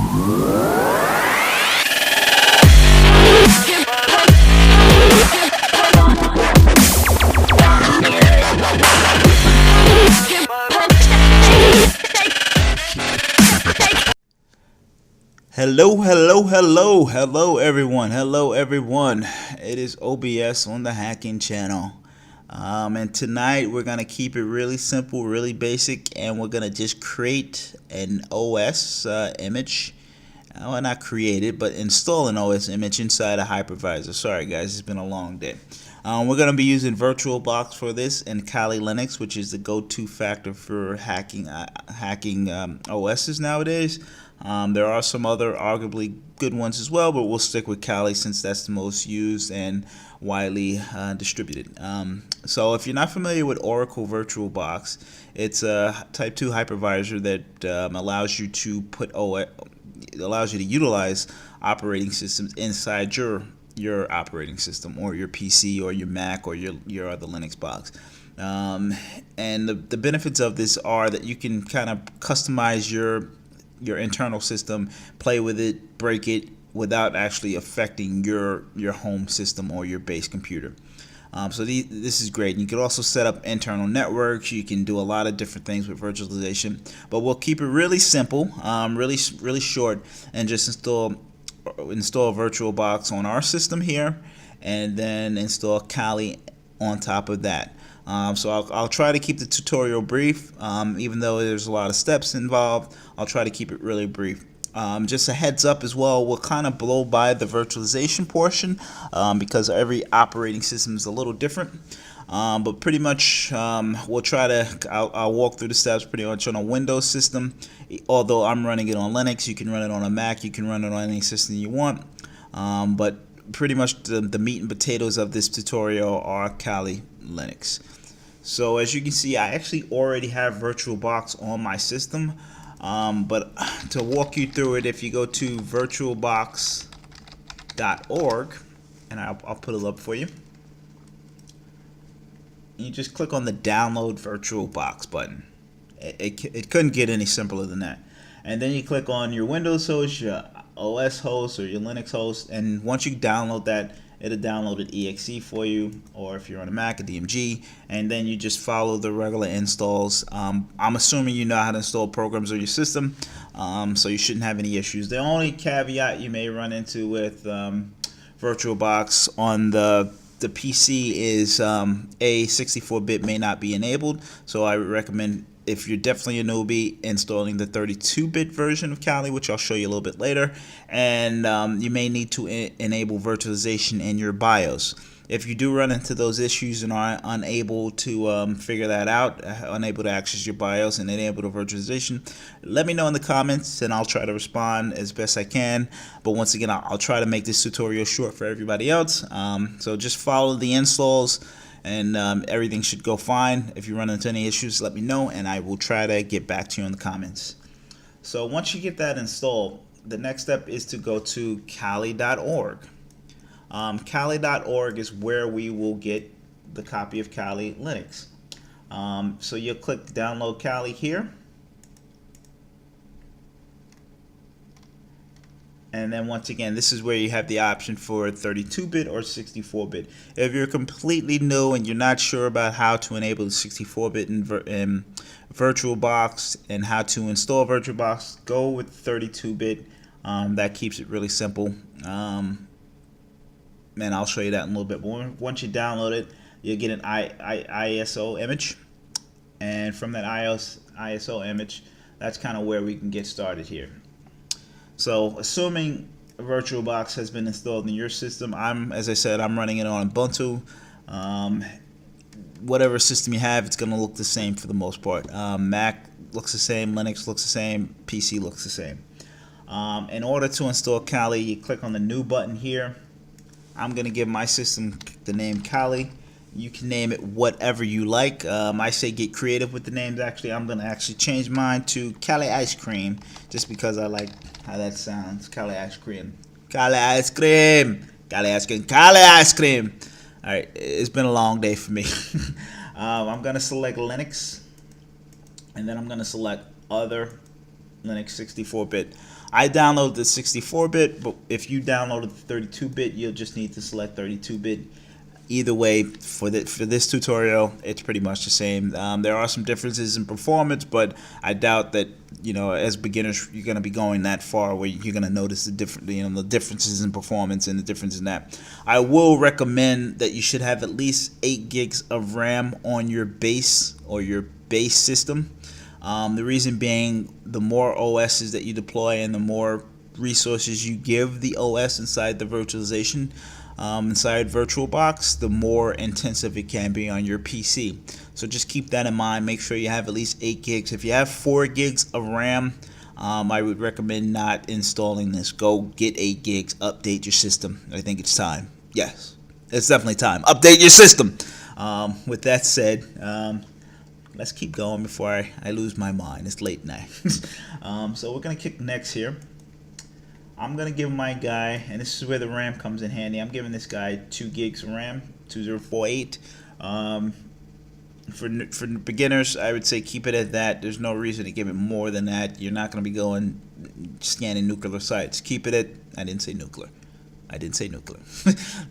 Hello everyone. It is OBS on the hacking channel. And tonight we're gonna keep it really simple, really basic, and we're gonna just create an OS image. Well, not create it, but install an OS image inside a hypervisor. Sorry guys, it's been a long day. We're going to be using VirtualBox for this and Kali Linux, which is the go-to factor for hacking OSs nowadays. There are some other arguably good ones as well, but we'll stick with Kali since that's the most used and widely distributed. So if you're not familiar with Oracle VirtualBox, it's a Type 2 hypervisor that allows you to utilize operating systems inside your operating system, or your PC, or your Mac, or your other Linux box. And the benefits of this are that you can kind of customize your internal system, play with it, break it without actually affecting your home system or your base computer. So this is great. You can also set up internal networks. You can do a lot of different things with virtualization, but we'll keep it really simple, really short, and just install VirtualBox on our system here, and then install Kali on top of that. So I'll try to keep the tutorial brief, even though there's a lot of steps involved. I'll try to keep it really brief. Just a heads up as well, we'll kind of blow by the virtualization portion because every operating system is a little different. But pretty much we'll try to, I'll walk through the steps pretty much on a Windows system. Although I'm running it on Linux, you can run it on a Mac, you can run it on any system you want. But pretty much the meat and potatoes of this tutorial are Kali Linux. So as you can see, I actually already have VirtualBox on my system. But to walk you through it, if you go to virtualbox.org, and I'll put it up for you. You just click on the download VirtualBox button. It couldn't get any simpler than that. And then you click on your Windows host, your OS host, or your Linux host, and once you download that, it'll download an exe for you, or if you're on a Mac, a DMG, and then you just follow the regular installs. I'm assuming you know how to install programs on your system, so you shouldn't have any issues. The only caveat you may run into with VirtualBox on the PC is a 64-bit may not be enabled, so I would recommend, if you're definitely a newbie, installing the 32-bit version of Kali, which I'll show you a little bit later. And you may need to enable virtualization in your BIOS. If you do run into those issues and are unable to figure that out, unable to access your BIOS and enable the virtualization, let me know in the comments and I'll try to respond as best I can. But once again, I'll try to make this tutorial short for everybody else. So just follow the installs, and everything should go fine. If you run into any issues, let me know and I will try to get back to you in the comments. So once you get that installed, the next step is to go to Kali.org. Kali.org is where we will get the copy of Kali Linux. So you'll click download Kali here. And then once again, this is where you have the option for 32-bit or 64-bit. If you're completely new and you're not sure about how to enable the 64-bit in VirtualBox and how to install VirtualBox, go with 32-bit. That keeps it really simple. And I'll show you that in a little bit more. Once you download it, you'll get an ISO image. And from that ISO image, that's kind of where we can get started here. So assuming VirtualBox has been installed in your system, as I said, I'm running it on Ubuntu. Whatever system you have, it's going to look the same for the most part. Mac looks the same, Linux looks the same, PC looks the same. In order to install Kali, you click on the new button here. I'm going to give my system the name Kali. You can name it whatever you like. I say get creative with the names. Actually, I'm going to change mine to Kali Ice Cream, just because I like how that sounds. Kali Ice Cream. Kali Ice Cream. Kali Ice Cream. Kali Ice Cream. Alright, it's been a long day for me. I'm going to select Linux, and then I'm going to select Other, Linux 64-bit. I downloaded the 64-bit, but if you downloaded the 32-bit, you'll just need to select 32-bit. Either way, for this tutorial, it's pretty much the same. There are some differences in performance, but I doubt that, you know, as beginners you're going to be going that far where you're going to notice the the differences in performance and the difference in that. I will recommend that you should have at least 8 gigs of RAM on your base or your base system. The reason being, the more OSs that you deploy and the more resources you give the OS inside the virtualization, inside VirtualBox, the more intensive it can be on your PC. So just keep that in mind. Make sure you have at least 8 gigs. If you have 4 gigs of RAM, I would recommend not installing this. Go get 8 gigs, update your system. I think it's time. Yes, it's definitely time. Update your system. With that said, let's keep going before I lose my mind. It's late night. So we're going to kick next here. I'm going to give my guy, and this is where the RAM comes in handy, I'm giving this guy 2 gigs of RAM, 2048. For beginners, I would say keep it at that. There's no reason to give it more than that. You're not going to be going scanning nuclear sites. Keep it at, I didn't say nuclear.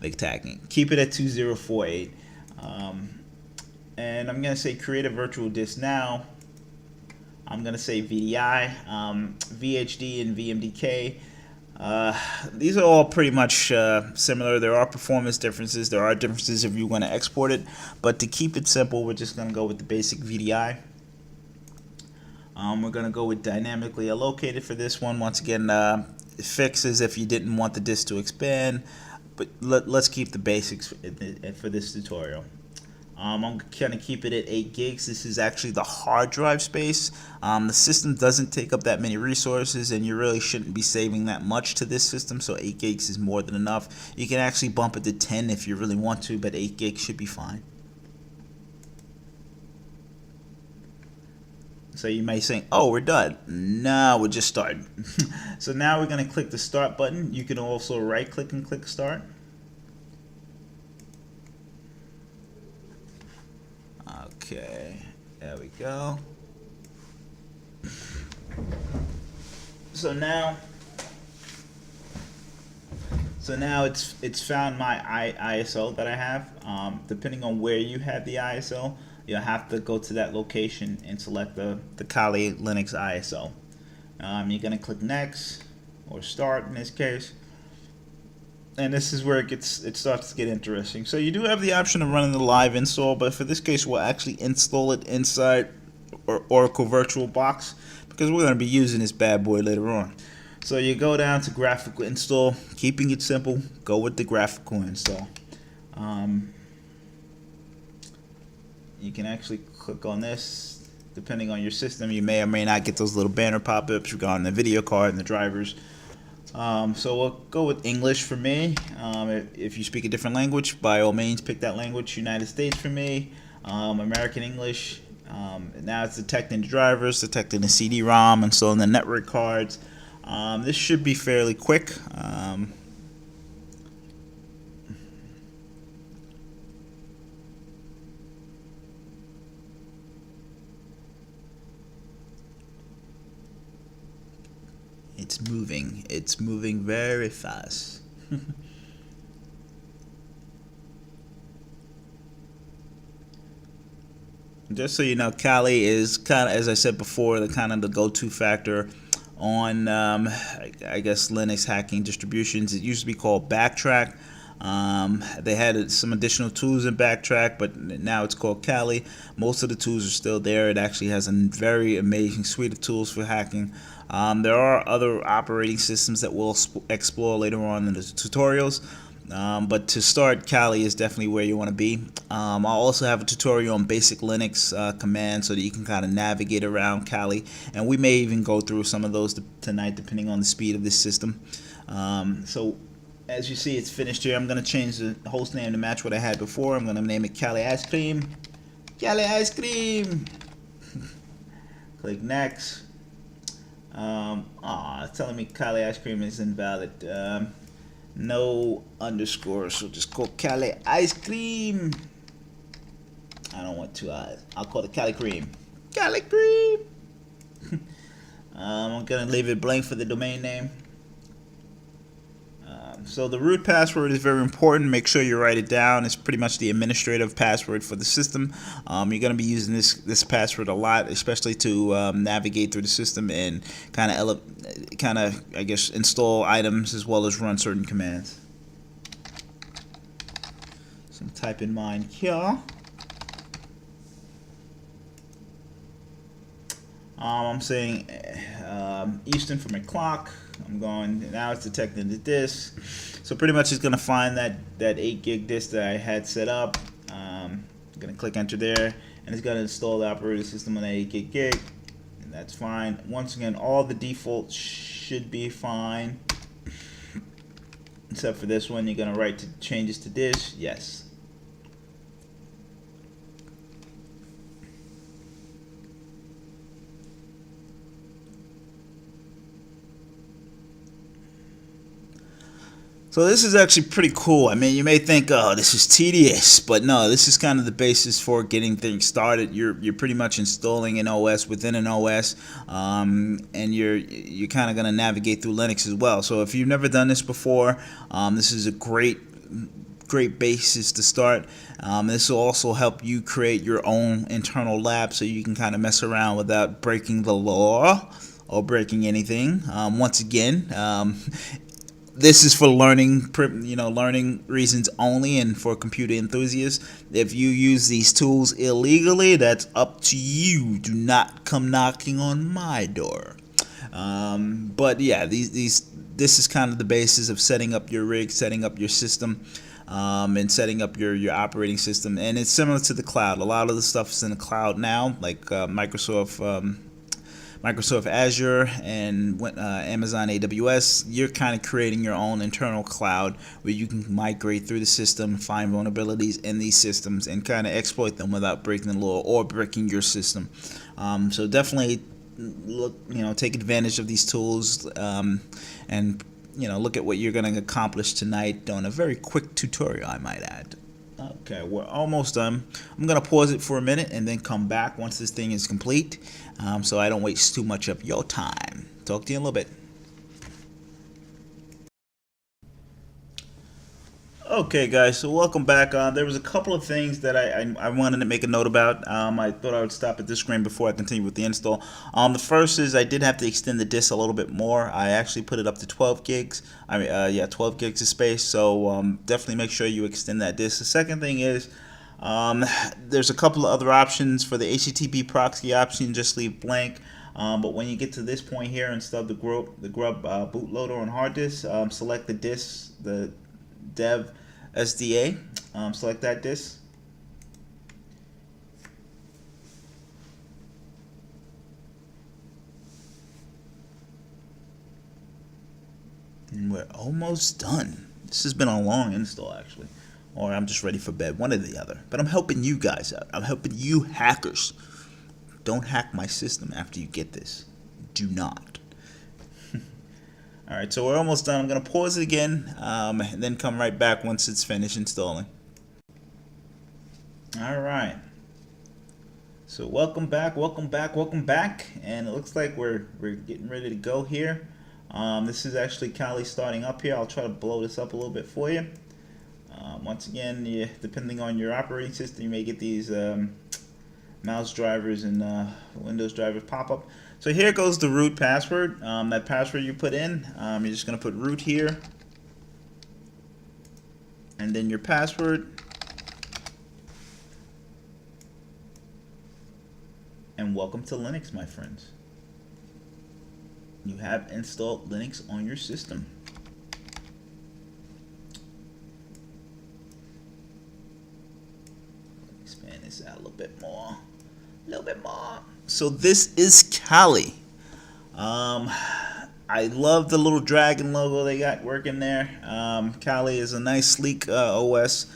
Like tagging. Keep it at 2048. And I'm going to say create a virtual disk now. I'm going to say VDI, VHD, and VMDK. These are all pretty much similar. There are performance differences. There are differences if you want to export it. But to keep it simple, we're just going to go with the basic VDI. We're going to go with dynamically allocated for this one. Once again, it fixes if you didn't want the disk to expand. But let's keep the basics for this tutorial. I'm going to keep it at 8 gigs. This is actually the hard drive space. The system doesn't take up that many resources, and you really shouldn't be saving that much to this system, so 8 gigs is more than enough. You can actually bump it to 10 if you really want to, but 8 gigs should be fine. So you may think, oh, we're done. No, we're just starting. So now we're going to click the start button. You can also right click and click start. Okay, there we go. So now it's found my ISO that I have. Depending on where you have the ISO, you'll have to go to that location and select the Kali Linux ISO. You're gonna click next or start in this case. And this is where it starts to get interesting. So you do have the option of running the live install, but for this case we'll actually install it inside Oracle Virtualbox because we're going to be using this bad boy later on. So you go down to graphical install, keeping it simple, go with the graphical install. You can actually click on this. Depending on your system, you may or may not get those little banner pop-ups regarding the video card and the drivers. So we'll go with English for me. If you speak a different language, by all means pick that language. United States for me. American English. Now it's detecting the drivers, detecting the CD-ROM, and so on the network cards. This should be fairly quick. It's moving very fast. Just so you know, Kali is kind of, as I said before, the go-to factor on I guess Linux hacking distributions. It used to be called Backtrack. They had some additional tools in Backtrack, but now it's called Kali. Most of the tools are still there. It actually has a very amazing suite of tools for hacking. There are other operating systems that we'll explore later on in the tutorials. But to start, Kali is definitely where you want to be. I'll also have a tutorial on basic Linux commands so that you can kind of navigate around Kali. And we may even go through some of those tonight depending on the speed of this system. So as you see, it's finished here. I'm going to change the host name to match what I had before. I'm going to name it Kali Ice Cream. Kali Ice Cream! Click next. It's telling me Kali Ice Cream is invalid. No underscore, so just call Kali Ice Cream. I don't want 2 eyes. I'll call it Kali Cream. Kali Cream! I'm going to leave it blank for the domain name. So the root password is very important. Make sure you write it down. It's pretty much the administrative password for the system. You're going to be using this password a lot, especially to navigate through the system and kind of I guess install items as well as run certain commands. So type in mine here. I'm saying Eastern for my clock. I'm going, now it's detecting the disk. So pretty much it's going to find that 8 gig disk that I had set up. I'm going to click enter there, and it's going to install the operating system on that 8 gig. And that's fine. Once again, all the defaults should be fine. Except for this one, you're going to write to changes to disk. Yes. So this is actually pretty cool. I mean, you may think, oh, this is tedious, but no, this is kind of the basis for getting things started. You're pretty much installing an OS within an OS, and you're kind of going to navigate through Linux as well. So if you've never done this before, this is a great basis to start. This will also help you create your own internal lab, so you can kind of mess around without breaking the law or breaking anything. Once again, this is for learning reasons only, and for computer enthusiasts. If you use these tools illegally, that's up to you. Do not come knocking on my door. But yeah, this is kind of the basis of setting up your rig, setting up your system, and setting up your operating system. And it's similar to the cloud. A lot of the stuff is in the cloud now, like Microsoft Azure and Amazon AWS. You're kind of creating your own internal cloud where you can migrate through the system, find vulnerabilities in these systems, and kind of exploit them without breaking the law or breaking your system. So definitely take advantage of these tools, and look at what you're going to accomplish tonight on a very quick tutorial, I might add. Okay, we're almost done. I'm going to pause it for a minute and then come back once this thing is complete, so I don't waste too much of your time. Talk to you in a little bit. Okay, guys, so welcome back. There was a couple of things that I wanted to make a note about. I thought I would stop at this screen before I continue with the install. The first is I did have to extend the disk a little bit more. I actually put it up to 12 gigs. 12 gigs of space, so definitely make sure you extend that disk. The second thing is there's a couple of other options for the HTTP proxy option. Just leave blank. But when you get to this point here, instead of the grub bootloader on hard disk, select the disk, the dev SDA, select that disk. And we're almost done. This has been a long install, actually. Or I'm just ready for bed, one or the other. But I'm helping you guys out. I'm helping you hackers. Don't hack my system after you get this. Do not. Alright, so we're almost done. I'm going to pause it again, and then come right back once it's finished installing. Alright. So welcome back. And it looks like we're getting ready to go here. This is actually Kali starting up here. I'll try to blow this up a little bit for you. Once again, depending on your operating system, you may get these mouse drivers and Windows drivers pop up. So here goes the root password. That password you put in, you're just going to put root here, and then your password, and welcome to Linux, my friends. You have installed Linux on your system. Expand this out a little bit more. So this is Kali. I love the little dragon logo they got working there. Kali is a nice sleek OS.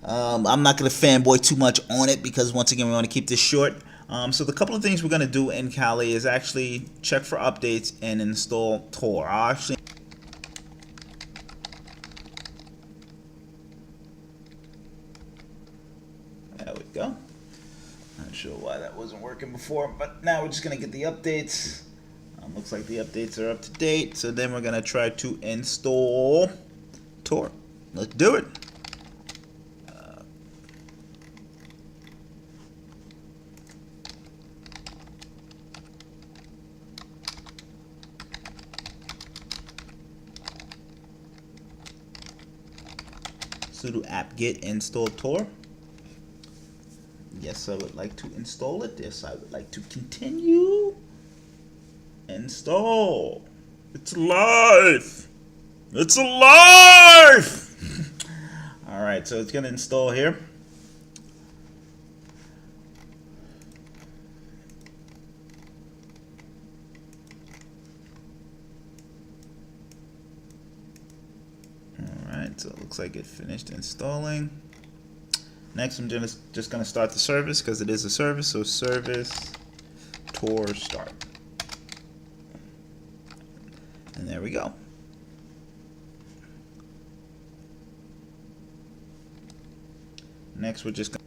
I'm not going to fanboy too much on it because once again we want to keep this short. So the couple of things we're going to do in Kali is actually check for updates and install Tor. I'll actually there we go. Not sure why that wasn't working before, but now we're just going to get the updates. Looks like the updates are up to date. So then we're gonna try to install Tor. Let's do it. Sudo apt-get install Tor. Yes, I would like to install it. Yes, I would like to continue. Install. It's alive. It's alive. All right, so it's gonna install here. So it looks like it finished installing. Next, I'm just going to start the service because it is a service. So service Tor start. And there we go. Next, we're just going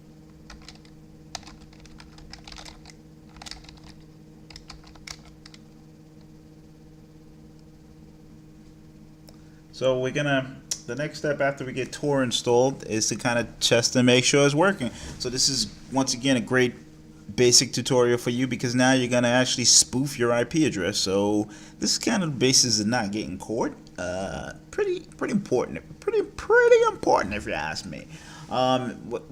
the next step after we get Tor installed is to kind of test and make sure it's working. So this is once again a great basic tutorial for you because now you're gonna actually spoof your IP address. So this is kind of the basis of not getting caught. Pretty important. Pretty important if you ask me.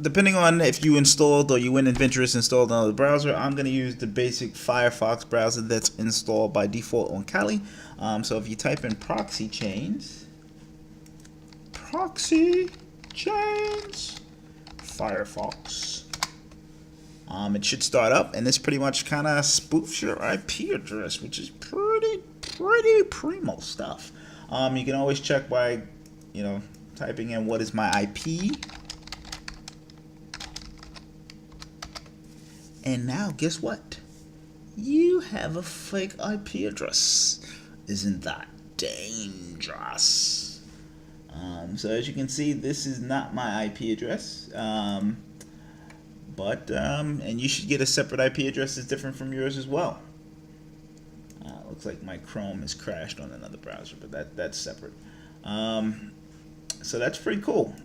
Depending on if you installed or you went adventurous installed another browser, I'm going to use the basic Firefox browser that's installed by default on Kali. So if you type in Proxychains, Firefox, it should start up, and this pretty much kind of spoofs your IP address, which is pretty primo stuff. You can always check by, typing in what is my IP. And now, guess what? You have a fake IP address. Isn't that dangerous? So as you can see, this is not my IP address. And you should get a separate IP address that's different from yours as well. Looks like my Chrome has crashed on another browser, but that's separate. So that's pretty cool.